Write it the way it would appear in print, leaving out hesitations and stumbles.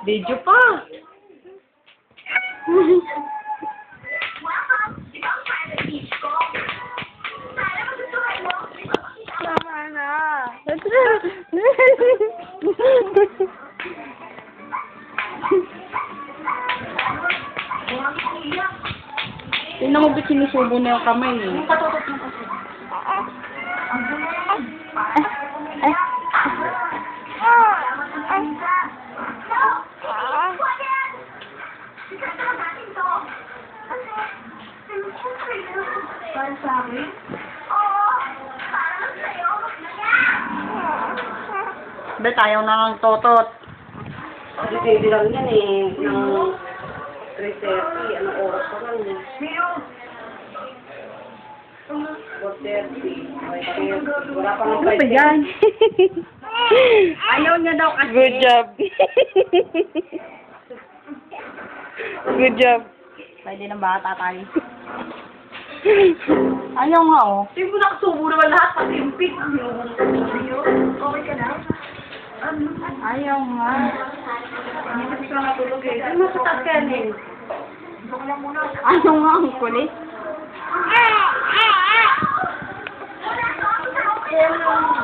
Video pa. Tama na. Tingnan mo ba't sinusubo na yung kamay eh. Para sa akin? Ba't ayaw na ng totot? Depende lang yan eh. Ng 3:30. Anong oras pa lang eh? 4:30. 5:30. Wala pa ng Ano ba yan? Ayaw niya daw kasi. Good job. Good job. Pwede ng bata tayo. Ayaw nga oh. Hindi mo nakasubo naman lahat, pati yung pit. Okay ka na? Ayaw nga. Hindi kasi ka natulog eh. Ay, masatas ka yan eh. Gusto ko lang muna. Ayaw nga ang kulit. Kaya lang,